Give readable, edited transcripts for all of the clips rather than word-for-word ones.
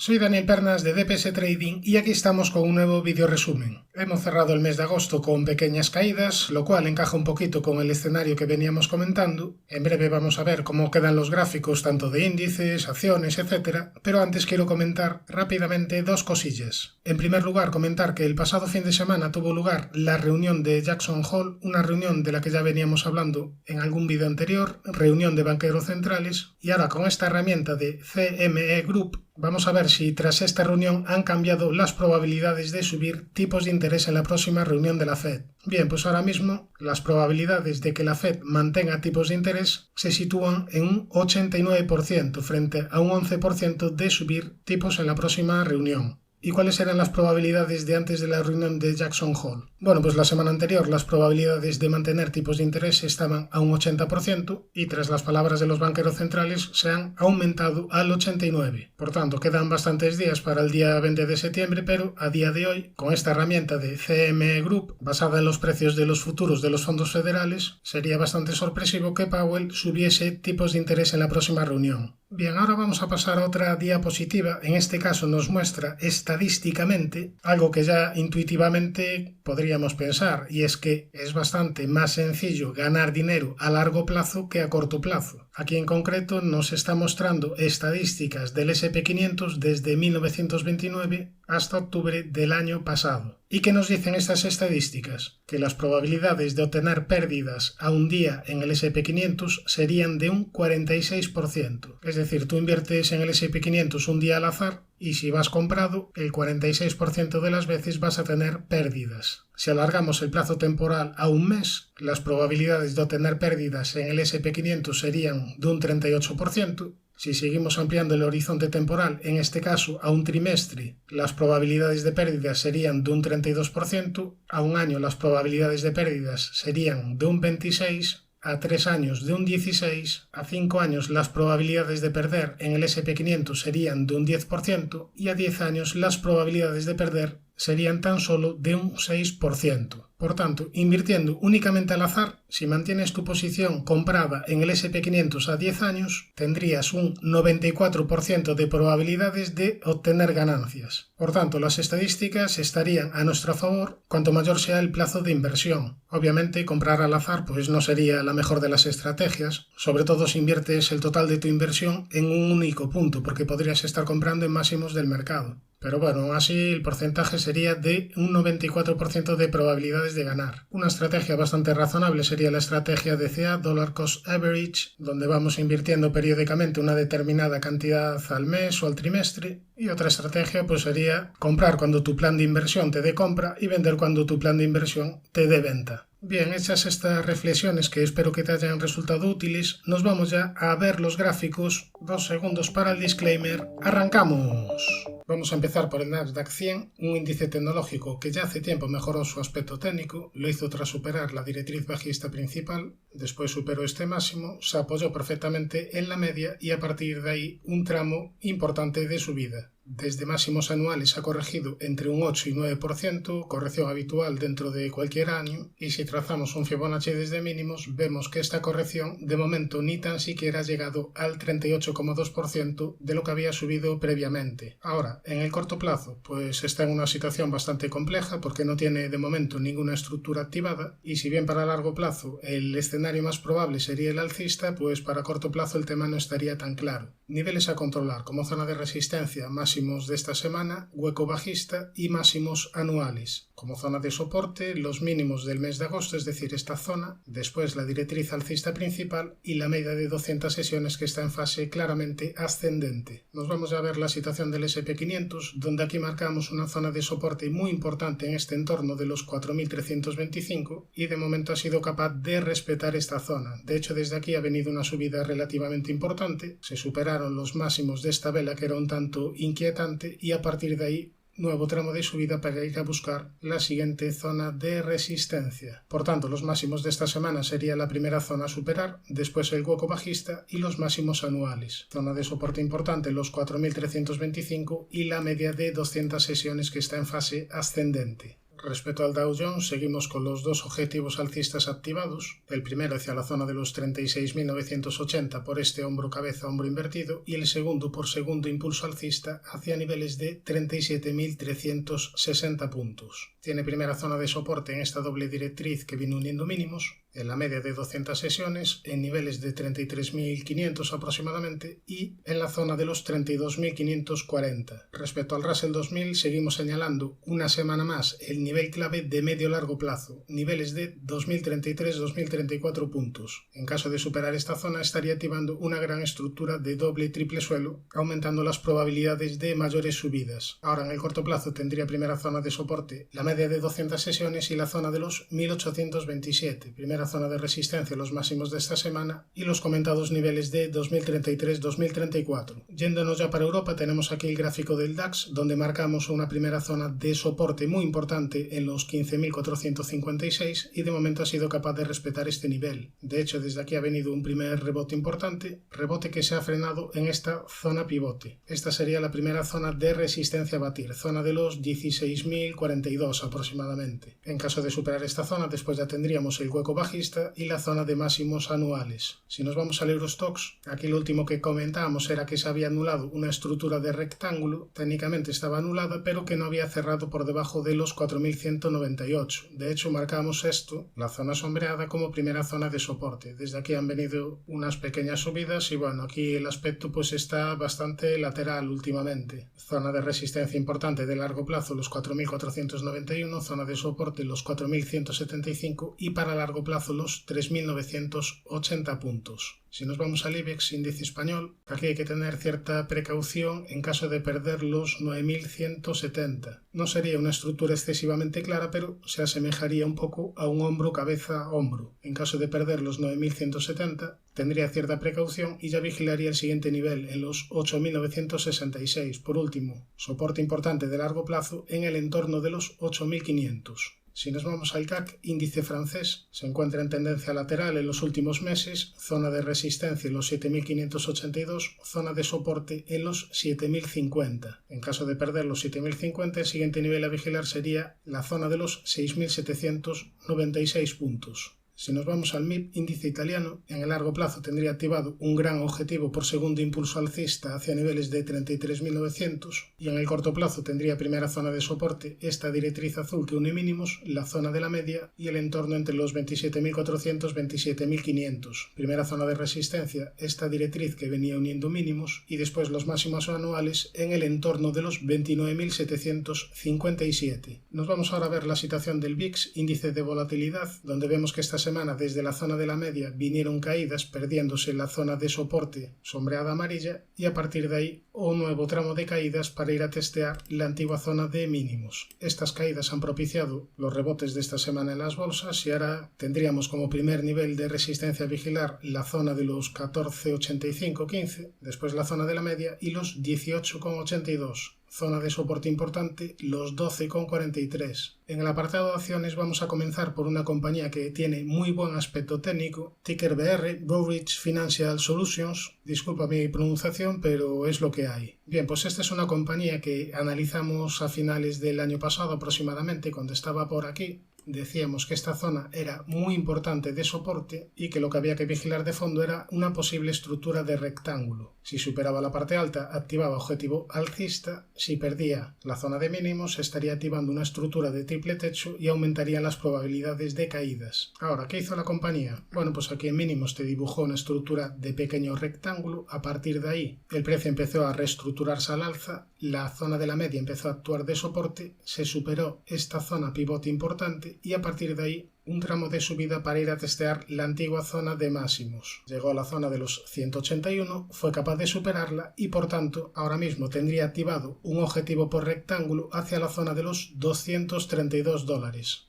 Soy Daniel Pernas de DPS Trading y aquí estamos con un nuevo vídeo resumen. Hemos cerrado el mes de agosto con pequeñas caídas, lo cual encaja un poquito con el escenario que veníamos comentando. En breve vamos a ver cómo quedan los gráficos tanto de índices, acciones, etc. Pero antes quiero comentar rápidamente dos cosillas. En primer lugar, comentar que el pasado fin de semana tuvo lugar la reunión de Jackson Hole, una reunión de la que ya veníamos hablando en algún vídeo anterior, reunión de banqueros centrales, y ahora con esta herramienta de CME Group vamos a ver si tras esta reunión han cambiado las probabilidades de subir tipos de interés en la próxima reunión de la Fed. Bien, pues ahora mismo las probabilidades de que la Fed mantenga tipos de interés se sitúan en un 89% frente a un 11% de subir tipos en la próxima reunión. ¿Y cuáles eran las probabilidades de antes de la reunión de Jackson Hole? Bueno, pues la semana anterior las probabilidades de mantener tipos de interés estaban a un 80% y tras las palabras de los banqueros centrales se han aumentado al 89%. Por tanto, quedan bastantes días para el día 20 de septiembre, pero a día de hoy, con esta herramienta de CME Group basada en los precios de los futuros de los fondos federales, sería bastante sorpresivo que Powell subiese tipos de interés en la próxima reunión. Bien, ahora vamos a pasar a otra diapositiva. En este caso nos muestra estadísticamente algo que ya intuitivamente podríamos pensar, y es que es bastante más sencillo ganar dinero a largo plazo que a corto plazo. Aquí en concreto nos está mostrando estadísticas del S&P 500 desde 1929 hasta octubre del año pasado. ¿Y qué nos dicen estas estadísticas? Que las probabilidades de obtener pérdidas a un día en el S&P 500 serían de un 46%. Es decir, tú inviertes en el S&P 500 un día al azar y si vas comprado, el 46% de las veces vas a tener pérdidas. Si alargamos el plazo temporal a un mes, las probabilidades de obtener pérdidas en el S&P 500 serían de un 38%. Si seguimos ampliando el horizonte temporal, en este caso a un trimestre, las probabilidades de pérdidas serían de un 32%, a un año las probabilidades de pérdidas serían de un 26%, a 3 años de un 16%, a 5 años las probabilidades de perder en el S&P 500 serían de un 10% y a 10 años las probabilidades de perder serían tan solo de un 6%. Por tanto, invirtiendo únicamente al azar, si mantienes tu posición comprada en el S&P 500 a 10 años, tendrías un 94% de probabilidades de obtener ganancias. Por tanto, las estadísticas estarían a nuestro favor cuanto mayor sea el plazo de inversión. Obviamente, comprar al azar pues no sería la mejor de las estrategias, sobre todo si inviertes el total de tu inversión en un único punto, porque podrías estar comprando en máximos del mercado. Pero bueno, aún así el porcentaje sería de un 94% de probabilidades de ganar. Una estrategia bastante razonable sería la estrategia DCA, Dollar Cost Average, donde vamos invirtiendo periódicamente una determinada cantidad al mes o al trimestre. Y otra estrategia pues sería comprar cuando tu plan de inversión te dé compra y vender cuando tu plan de inversión te dé venta. Bien, hechas estas reflexiones que espero que te hayan resultado útiles, nos vamos ya a ver los gráficos. 2 segundos para el disclaimer. ¡Arrancamos! Vamos a empezar por el Nasdaq 100, un índice tecnológico que ya hace tiempo mejoró su aspecto técnico, lo hizo tras superar la directriz bajista principal, después superó este máximo, se apoyó perfectamente en la media y a partir de ahí un tramo importante de subida. Desde máximos anuales ha corregido entre un 8 y 9%, corrección habitual dentro de cualquier año, y si trazamos un Fibonacci desde mínimos, vemos que esta corrección de momento ni tan siquiera ha llegado al 38,2% de lo que había subido previamente. Ahora, en el corto plazo, pues está en una situación bastante compleja porque no tiene de momento ninguna estructura activada, y si bien para largo plazo el escenario más probable sería el alcista, pues para corto plazo el tema no estaría tan claro. Niveles a controlar como zona de resistencia, máximos de esta semana, hueco bajista y máximos anuales. Como zona de soporte, los mínimos del mes de agosto, es decir, esta zona, después la directriz alcista principal y la media de 200 sesiones que está en fase claramente ascendente. Nos vamos a ver la situación del S&P 500, donde aquí marcamos una zona de soporte muy importante en este entorno de los 4.325 y de momento ha sido capaz de respetar esta zona. De hecho, desde aquí ha venido una subida relativamente importante, se superaron los máximos de esta vela que era un tanto inquietante y a partir de ahí nuevo tramo de subida para ir a buscar la siguiente zona de resistencia. Por tanto, los máximos de esta semana sería la primera zona a superar, después el hueco bajista y los máximos anuales. Zona de soporte importante los 4.325 y la media de 200 sesiones que está en fase ascendente. Respecto al Dow Jones, seguimos con los dos objetivos alcistas activados, el primero hacia la zona de los 36.980 por este hombro cabeza hombro invertido y el segundo por segundo impulso alcista hacia niveles de 37.360 puntos. Tiene primera zona de soporte en esta doble directriz que viene uniendo mínimos, en la media de 200 sesiones, en niveles de 33.500 aproximadamente y en la zona de los 32.540. Respecto al Russell 2000, seguimos señalando una semana más el nivel clave de medio-largo plazo, niveles de 2.033-2.034 puntos. En caso de superar esta zona, estaría activando una gran estructura de doble y triple suelo, aumentando las probabilidades de mayores subidas. Ahora, en el corto plazo, tendría primera zona de soporte la media de 200 sesiones y la zona de los 1.827, primera zona de resistencia los máximos de esta semana y los comentados niveles de 2033-2034. Yéndonos ya para Europa, tenemos aquí el gráfico del DAX, donde marcamos una primera zona de soporte muy importante en los 15.456 y de momento ha sido capaz de respetar este nivel. De hecho, desde aquí ha venido un primer rebote importante, rebote que se ha frenado en esta zona pivote. Esta sería la primera zona de resistencia a batir, zona de los 16.042 aproximadamente. En caso de superar esta zona, después ya tendríamos el hueco bajista y la zona de máximos anuales. Si nos vamos al Eurostoxx, aquí lo último que comentábamos era que se había anulado una estructura de rectángulo, técnicamente estaba anulada, pero que no había cerrado por debajo de los 4.198. De hecho, marcamos esto, la zona sombreada, como primera zona de soporte. Desde aquí han venido unas pequeñas subidas y bueno, aquí el aspecto pues está bastante lateral últimamente. Zona de resistencia importante de largo plazo los 4.491, zona de soporte los 4.175 y para largo plazo los 3.980 puntos. Si nos vamos al IBEX, índice español, aquí hay que tener cierta precaución en caso de perder los 9.170. No sería una estructura excesivamente clara, pero se asemejaría un poco a un hombro-cabeza-hombro. En caso de perder los 9.170, tendría cierta precaución y ya vigilaría el siguiente nivel en los 8.966. Por último, soporte importante de largo plazo en el entorno de los 8.500. Si nos vamos al CAC, índice francés, se encuentra en tendencia lateral en los últimos meses, zona de resistencia en los 7.582, zona de soporte en los 7.050. En caso de perder los 7.050, el siguiente nivel a vigilar sería la zona de los 6.796 puntos. Si nos vamos al MIB, índice italiano, en el largo plazo tendría activado un gran objetivo por segundo impulso alcista hacia niveles de 33.900 y en el corto plazo tendría primera zona de soporte esta directriz azul que une mínimos, la zona de la media y el entorno entre los 27.400 y 27.500. Primera zona de resistencia, esta directriz que venía uniendo mínimos y después los máximos anuales en el entorno de los 29.757. Nos vamos ahora a ver la situación del VIX, índice de volatilidad, donde vemos que esta semana desde la zona de la media vinieron caídas perdiéndose la zona de soporte sombreada amarilla y a partir de ahí un nuevo tramo de caídas para ir a testear la antigua zona de mínimos. Estas caídas han propiciado los rebotes de esta semana en las bolsas y ahora tendríamos como primer nivel de resistencia a vigilar la zona de los 14,85-15, después la zona de la media y los 18,82. Zona de soporte importante, los 12,43. En el apartado de acciones vamos a comenzar por una compañía que tiene muy buen aspecto técnico, ticker BR, Broadridge Financial Solutions. Disculpa mi pronunciación, pero es lo que hay. Bien, pues esta es una compañía que analizamos a finales del año pasado aproximadamente, cuando estaba por aquí. Decíamos que esta zona era muy importante de soporte y que lo que había que vigilar de fondo era una posible estructura de rectángulo. Si superaba la parte alta, activaba objetivo alcista. Si perdía la zona de mínimos, estaría activando una estructura de triple techo y aumentarían las probabilidades de caídas. Ahora, ¿qué hizo la compañía? Bueno, pues aquí en mínimos te dibujó una estructura de pequeño rectángulo. A partir de ahí, el precio empezó a reestructurarse al alza, la zona de la media empezó a actuar de soporte, se superó esta zona pivote importante y a partir de ahí un tramo de subida para ir a testear la antigua zona de máximos. Llegó a la zona de los 181, fue capaz de superarla y por tanto ahora mismo tendría activado un objetivo por rectángulo hacia la zona de los $232.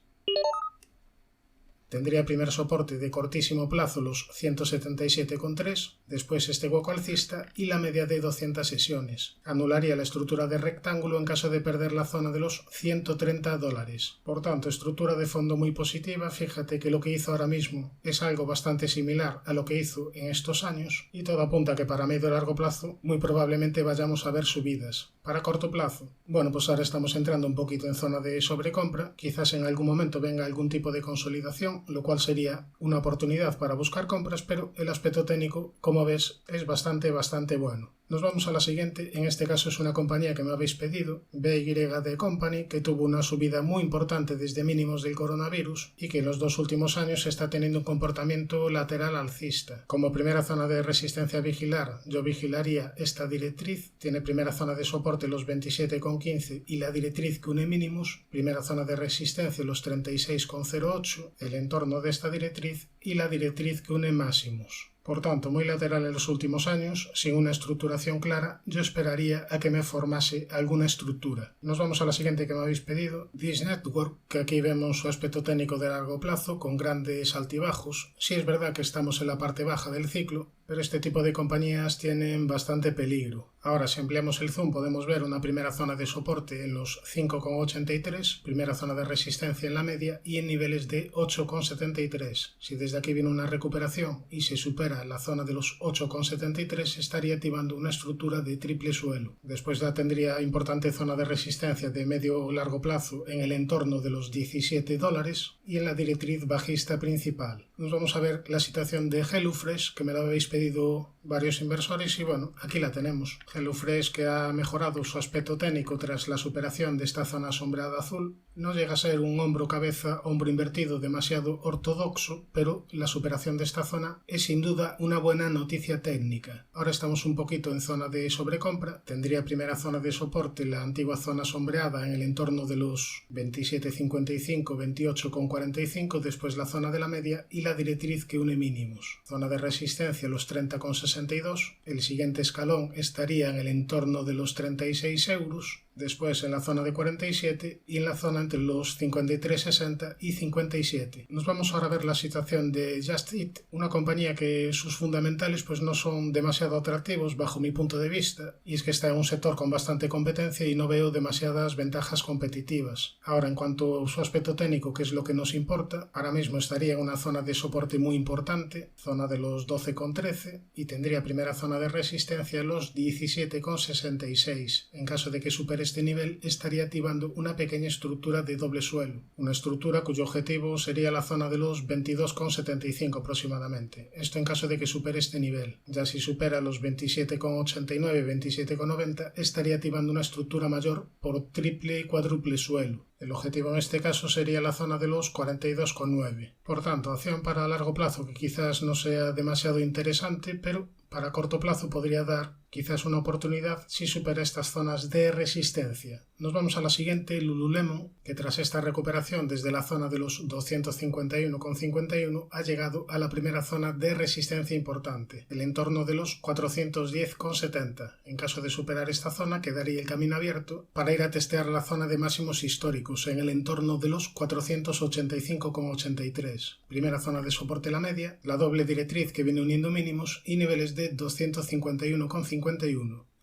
Tendría primer soporte de cortísimo plazo los 177,3, después este hueco alcista y la media de 200 sesiones. Anularía la estructura de rectángulo en caso de perder la zona de los $130. Por tanto, estructura de fondo muy positiva. Fíjate que lo que hizo ahora mismo es algo bastante similar a lo que hizo en estos años y todo apunta a que para medio y largo plazo muy probablemente vayamos a ver subidas. Para corto plazo, bueno, pues ahora estamos entrando un poquito en zona de sobrecompra, quizás en algún momento venga algún tipo de consolidación, lo cual sería una oportunidad para buscar compras, pero el aspecto técnico, como ves, es bastante bueno. Nos vamos a la siguiente, en este caso es una compañía que me habéis pedido, BYD Company, que tuvo una subida muy importante desde mínimos del coronavirus y que en los 2 últimos años está teniendo un comportamiento lateral alcista. Como primera zona de resistencia a vigilar, yo vigilaría esta directriz, tiene primera zona de soporte los 27,15 y la directriz que une mínimos, primera zona de resistencia los 36,08, el entorno de esta directriz y la directriz que une máximos. Por tanto, muy lateral en los últimos años, sin una estructuración clara, yo esperaría a que me formase alguna estructura. Nos vamos a la siguiente que me habéis pedido, This Network, que aquí vemos su aspecto técnico de largo plazo, con grandes altibajos. Sí es verdad que estamos en la parte baja del ciclo, pero este tipo de compañías tienen bastante peligro. Ahora, si ampliamos el zoom, podemos ver una primera zona de soporte en los 5,83, primera zona de resistencia en la media y en niveles de 8,73. Si desde aquí viene una recuperación y se supera la zona de los 8,73, estaría activando una estructura de triple suelo. Después ya tendría importante zona de resistencia de medio o largo plazo en el entorno de los $17 y en la directriz bajista principal. Nos vamos a ver la situación de HelloFresh, que me la habéis pedido varios inversores y bueno, aquí la tenemos. HelloFresh, que ha mejorado su aspecto técnico tras la superación de esta zona sombreada azul, no llega a ser un hombro-cabeza-hombro invertido demasiado ortodoxo, pero la superación de esta zona es sin duda una buena noticia técnica. Ahora estamos un poquito en zona de sobrecompra, tendría primera zona de soporte la antigua zona sombreada en el entorno de los 27,55, 28,45, después la zona de la media y la directriz que une mínimos. Zona de resistencia los 30,62, el siguiente escalón estaría en el entorno de los 36 euros, después en la zona de 47 y en la zona entre los 53,60 y 57. Nos vamos ahora a ver la situación de Just Eat, una compañía que sus fundamentales pues no son demasiado atractivos bajo mi punto de vista, y es que está en un sector con bastante competencia y no veo demasiadas ventajas competitivas. Ahora, en cuanto a su aspecto técnico, que es lo que nos importa, ahora mismo estaría en una zona de soporte muy importante, zona de los 12,13, y tendría primera zona de resistencia los 17,66. En caso de que supere este nivel, estaría activando una pequeña estructura de doble suelo, una estructura cuyo objetivo sería la zona de los 22,75 aproximadamente. Esto en caso de que supere este nivel. Ya si supera los 27,89, 27,90, estaría activando una estructura mayor por triple y cuádruple suelo. El objetivo en este caso sería la zona de los 42,9. Por tanto, acción para largo plazo que quizás no sea demasiado interesante, pero para corto plazo podría dar quizás una oportunidad si supera estas zonas de resistencia. Nos vamos a la siguiente, Lululemon, que tras esta recuperación desde la zona de los 251,51 ha llegado a la primera zona de resistencia importante, el entorno de los 410,70. En caso de superar esta zona quedaría el camino abierto para ir a testear la zona de máximos históricos en el entorno de los 485,83. Primera zona de soporte la media, la doble directriz que viene uniendo mínimos y niveles de 251,51.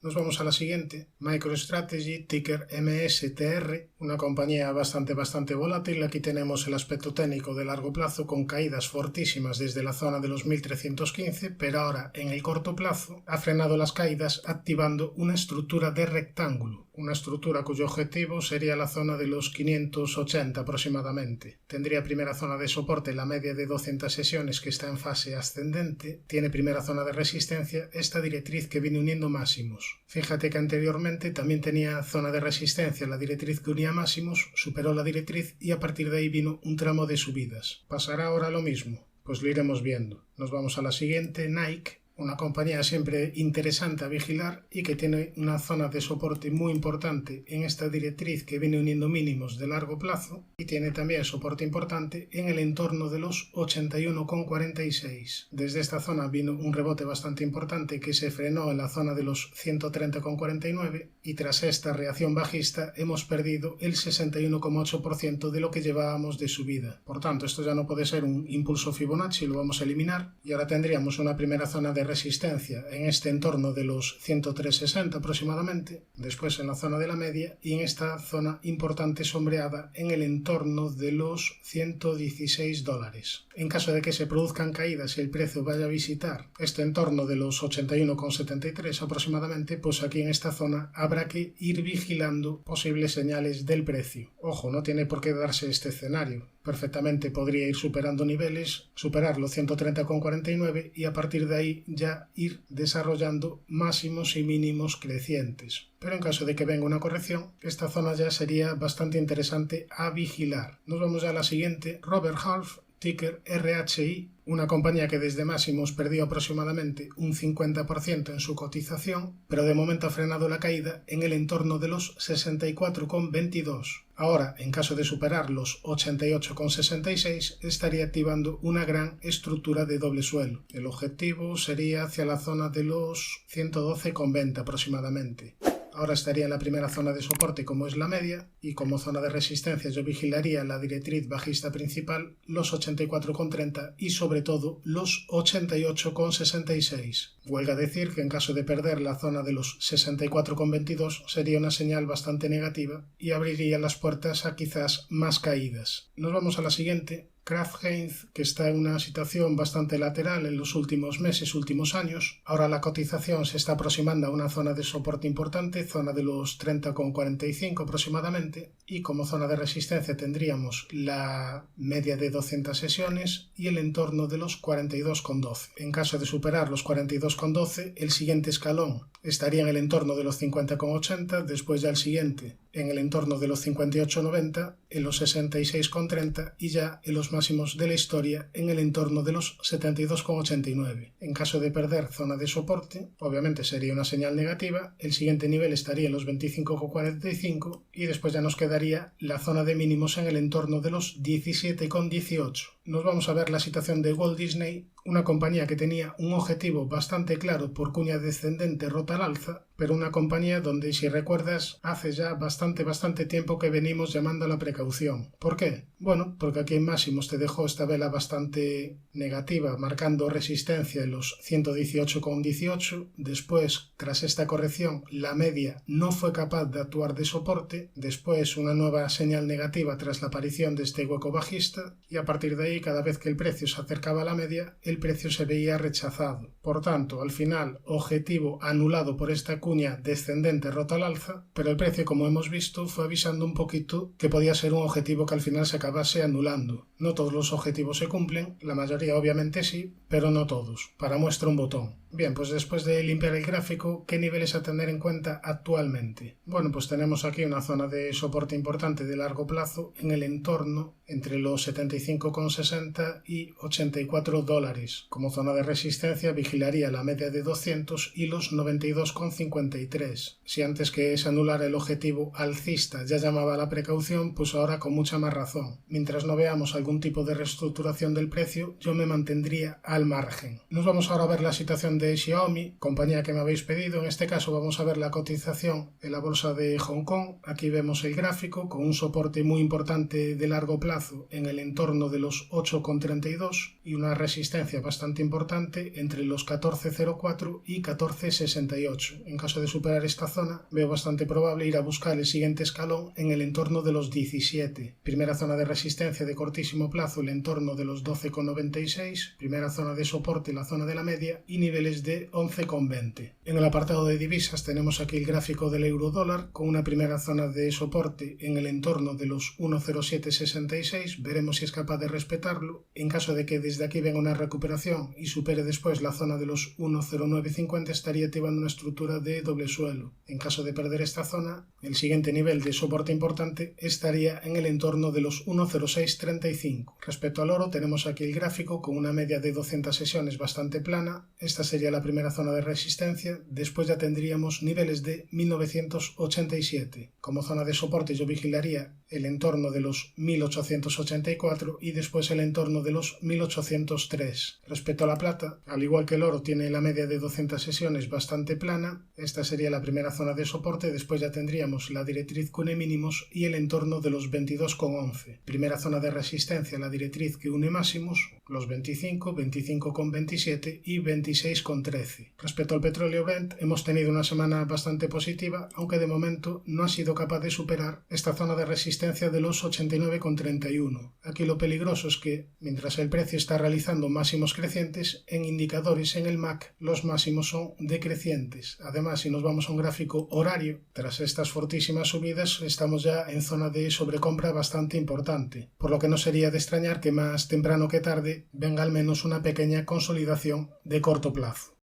Nos vamos a la siguiente, MicroStrategy, ticker MSTR, una compañía bastante volátil. Aquí tenemos el aspecto técnico de largo plazo con caídas fortísimas desde la zona de los 1315, pero ahora en el corto plazo ha frenado las caídas activando una estructura de rectángulo, una estructura cuyo objetivo sería la zona de los 580 aproximadamente. Tendría primera zona de soporte la media de 200 sesiones que está en fase ascendente, tiene primera zona de resistencia esta directriz que viene uniendo máximos. Fíjate que anteriormente también tenía zona de resistencia la directriz que unía máximos, superó la directriz y a partir de ahí vino un tramo de subidas. ¿Pasará ahora lo mismo? Pues lo iremos viendo. Nos vamos a la siguiente, Nike, una compañía siempre interesante a vigilar y que tiene una zona de soporte muy importante en esta directriz que viene uniendo mínimos de largo plazo y tiene también soporte importante en el entorno de los 81,46. Desde esta zona vino un rebote bastante importante que se frenó en la zona de los 130,49 y tras esta reacción bajista hemos perdido el 61,8% de lo que llevábamos de subida. Por tanto, esto ya no puede ser un impulso Fibonacci, lo vamos a eliminar y ahora tendríamos una primera zona de resistencia en este entorno de los 103,60 aproximadamente, después en la zona de la media y en esta zona importante sombreada en el entorno de los $116. En caso de que se produzcan caídas y el precio vaya a visitar este entorno de los 81,73 aproximadamente, pues aquí en esta zona habrá que ir vigilando posibles señales del precio. Ojo, no tiene por qué darse este escenario. Perfectamente podría ir superando niveles, superar los 130,49 y a partir de ahí ya ir desarrollando máximos y mínimos crecientes. Pero en caso de que venga una corrección, esta zona ya sería bastante interesante a vigilar. Nos vamos ya a la siguiente, Robert Half, ticker RHI, una compañía que desde máximos perdió aproximadamente un 50% en su cotización, pero de momento ha frenado la caída en el entorno de los 64,22. Ahora, en caso de superar los 88,66, estaría activando una gran estructura de doble suelo. El objetivo sería hacia la zona de los 112,20 aproximadamente. Ahora estaría en la primera zona de soporte como es la media y como zona de resistencia yo vigilaría la directriz bajista principal, los 84,30 y sobre todo los 88,66. Huelga decir que en caso de perder la zona de los 64,22 sería una señal bastante negativa y abriría las puertas a quizás más caídas. Nos vamos a la siguiente. Kraft Heinz, que está en una situación bastante lateral en los últimos meses, últimos años. Ahora la cotización se está aproximando a una zona de soporte importante, zona de los 30,45 aproximadamente, y como zona de resistencia tendríamos la media de 200 sesiones y el entorno de los 42,12. En caso de superar los 42,12, el siguiente escalón estaría en el entorno de los 50,80, después ya el siguiente en el entorno de los 58,90, en los 66,30 y ya en los máximos de la historia en el entorno de los 72,89. En caso de perder zona de soporte, obviamente sería una señal negativa, el siguiente nivel estaría en los 25,45 y después ya nos quedaría la zona de mínimos en el entorno de los 17,18. Nos vamos a ver la situación de Walt Disney, una compañía que tenía un objetivo bastante claro por cuña descendente rota al alza, pero una compañía donde, si recuerdas, hace ya bastante tiempo que venimos llamando a la precaución. ¿Por qué? Bueno, porque aquí en máximos te dejó esta vela bastante negativa, marcando resistencia en los 118,18. Después, tras esta corrección, la media no fue capaz de actuar de soporte. Después, una nueva señal negativa tras la aparición de este hueco bajista. Y a partir de ahí, cada vez que el precio se acercaba a la media, el precio se veía rechazado. Por tanto, al final, objetivo anulado por esta cuña descendente rota al alza, pero el precio, como hemos visto, fue avisando un poquito que podía ser un objetivo que al final se acabase anulando. No todos los objetivos se cumplen, la mayoría obviamente sí, pero no todos. Para muestra un botón. Bien, pues después de limpiar el gráfico, ¿qué niveles a tener en cuenta actualmente? Bueno, pues tenemos aquí una zona de soporte importante de largo plazo en el entorno entre los 75,60 y $84. Como zona de resistencia vigilaría la media de 200 y los 92,53. Si antes que se anulara el objetivo alcista ya llamaba a la precaución, pues ahora con mucha más razón. Mientras no veamos algún tipo de reestructuración del precio, yo me mantendría al margen. Nos vamos ahora a ver la situación de Xiaomi, compañía que me habéis pedido. En este caso vamos a ver la cotización en la bolsa de Hong Kong. Aquí vemos el gráfico con un soporte muy importante de largo plazo en el entorno de los 8,32 y una resistencia bastante importante entre los 14,04 y 14,68. En caso de superar esta zona, veo bastante probable ir a buscar el siguiente escalón en el entorno de los 17. Primera zona de resistencia de cortísimo plazo, el entorno de los 12,96. Primera zona de soporte, la zona de la media y niveles de 11,20. En el apartado de divisas tenemos aquí el gráfico del euro dólar con una primera zona de soporte en el entorno de los 1,0766. Veremos si es capaz de respetarlo. En caso de que desde aquí venga una recuperación y supere después la zona de los 1,0950, estaría activando una estructura de doble suelo. En caso de perder esta zona, el siguiente nivel de soporte importante estaría en el entorno de los 1,0635. Respecto al oro, tenemos aquí el gráfico con una media de 200 sesiones bastante plana. Esta sería sería la primera zona de resistencia. Después ya tendríamos niveles de 1987. Como zona de soporte yo vigilaría el entorno de los 1884 y después el entorno de los 1803. Respecto a la plata, al igual que el oro tiene la media de 200 sesiones bastante plana, esta sería la primera zona de soporte. Después ya tendríamos la directriz que une mínimos y el entorno de los 22,11. Primera zona de resistencia, la directriz que une máximos, los 25, 25,27 y 26,13. Respecto al petróleo Brent, hemos tenido una semana bastante positiva, aunque de momento no ha sido capaz de superar esta zona de resistencia de los 89,31. Aquí lo peligroso es que, mientras el precio está realizando máximos crecientes, en indicadores en el MAC los máximos son decrecientes. Además, si nos vamos a un gráfico horario, tras estas fortísimas subidas estamos ya en zona de sobrecompra bastante importante, por lo que no sería de extrañar que más temprano que tarde venga al menos una pequeña consolidación de corto plazo.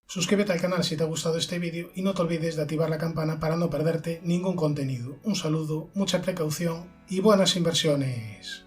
Suscríbete al canal si te ha gustado este vídeo y no te olvides de activar la campana para no perderte ningún contenido. Un saludo, mucha precaución y buenas inversiones.